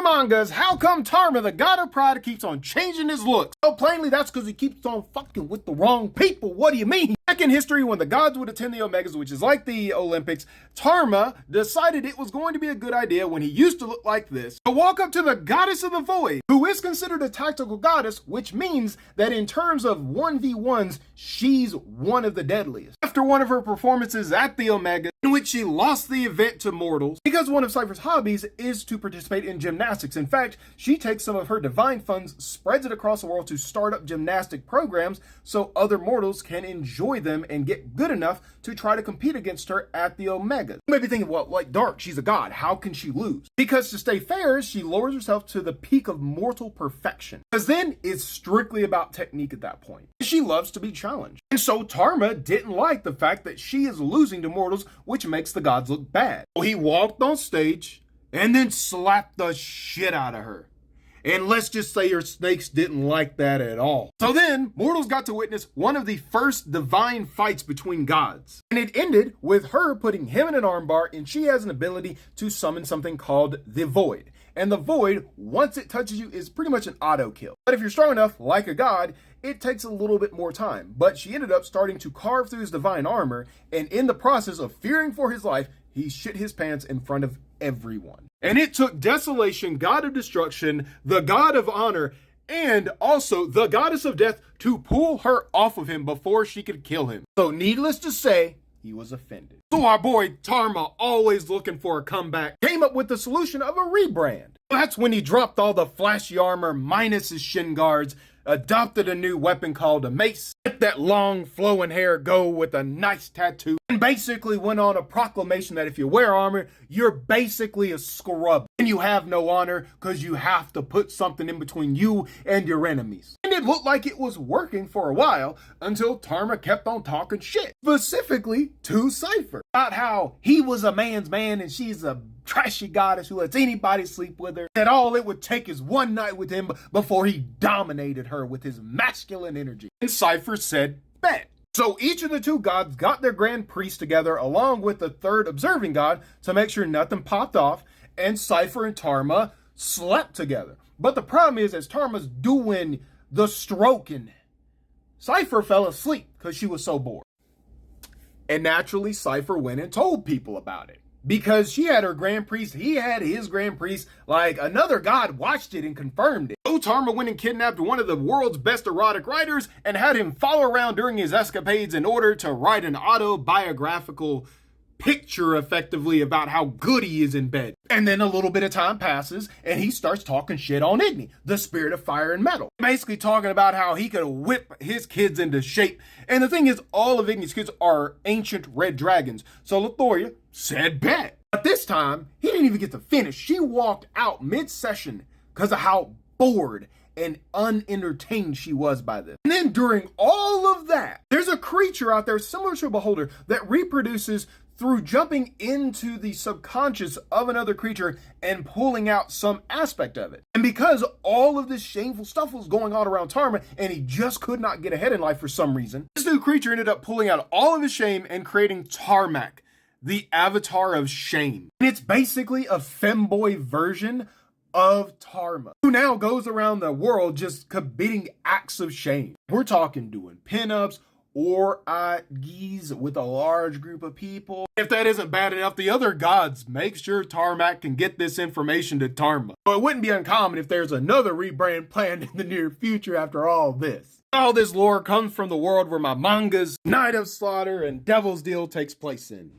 the mangas, how come Tarma, the god of pride, keeps on changing his looks? Well, plainly that's because he keeps on fucking with the wrong people. What do you mean? Back in history, when the gods would attend the Omegas, which is like the Olympics, Tarma decided it was going to be a good idea when he used to look like this to walk up to the goddess of the void, who is considered a tactical goddess, which means that in terms of 1v1s, she's one of the deadliest. After one of her performances at the Omega, in which she lost the event to mortals, because one of Cypher's hobbies is to participate in gymnastics. In fact, she takes some of her divine funds, spreads it across the world to start up gymnastic programs so other mortals can enjoy them and get good enough to try to compete against her at the Omega. You may be thinking, well, like Dark, she's a god. How can she lose? Because to stay fair, she lowers herself to the peak of mortal perfection. Because then it's strictly about technique at that point. She loves to be challenged. And so Tarma didn't like the fact that she is losing to mortals, which makes the gods look bad. So he walked on stage and then slapped the shit out of her. And let's just say your snakes didn't like that at all. So then, mortals got to witness one of the first divine fights between gods. And it ended with her putting him in an armbar, and she has an ability to summon something called the Void. And the Void, once it touches you, is pretty much an auto kill. But if you're strong enough, like a god, it takes a little bit more time. But she ended up starting to carve through his divine armor, and in the process of fearing for his life, he shit his pants in front of everyone. And it took Desolation, god of destruction, the god of honor, and also the goddess of death to pull her off of him before she could kill him. So needless to say, he was offended. So our boy Tarma, always looking for a comeback, came up with the solution of a rebrand. That's when he dropped all the flashy armor minus his shin guards, adopted a new weapon called a mace, let that long flowing hair go with a nice tattoo, and basically went on a proclamation that if you wear armor, you're basically a scrub. And you have no honor because you have to put something in between you and your enemies. And it looked like it was working for a while until Tarma kept on talking shit, specifically to Cypher, about how he was a man's man and she's a trashy goddess who lets anybody sleep with her, that all it would take is one night with him before he dominated her with his masculine energy. And Cypher said, bet. So each of the two gods got their grand priest together along with the third observing god to make sure nothing popped off, and Cypher and Tarma slept together. But the problem is, as Tarma's doing the stroking, Cypher fell asleep because she was so bored. And naturally, Cypher went and told people about it. Because she had her grand priest, he had his grand priest, like another god watched it and confirmed it. So Tarma went and kidnapped one of the world's best erotic writers and had him follow around during his escapades in order to write an autobiographical picture effectively about how good he is in bed. And then a little bit of time passes and he starts talking shit on Igni, the spirit of fire and metal. Basically talking about how he could whip his kids into shape. And the thing is, all of Igni's kids are ancient red dragons. So Lithoria said bet. But this time, he didn't even get to finish. She walked out mid-session because of how bored and unentertained she was by this. And then during all of that, there's a creature out there similar to a beholder that reproduces through jumping into the subconscious of another creature and pulling out some aspect of it. And because all of this shameful stuff was going on around Tarma and he just could not get ahead in life for some reason, this new creature ended up pulling out all of his shame and creating Tarmac, the avatar of shame. And it's basically a femboy version of Tarma, who now goes around the world just committing acts of shame. We're talking doing pinups, or geese with a large group of people. If that isn't bad enough, the other gods make sure Tarmac can get this information to Tarma. So it wouldn't be uncommon if there's another rebrand planned in the near future after all this. All this lore comes from the world where my manga's Night of Slaughter and Devil's Deal takes place in.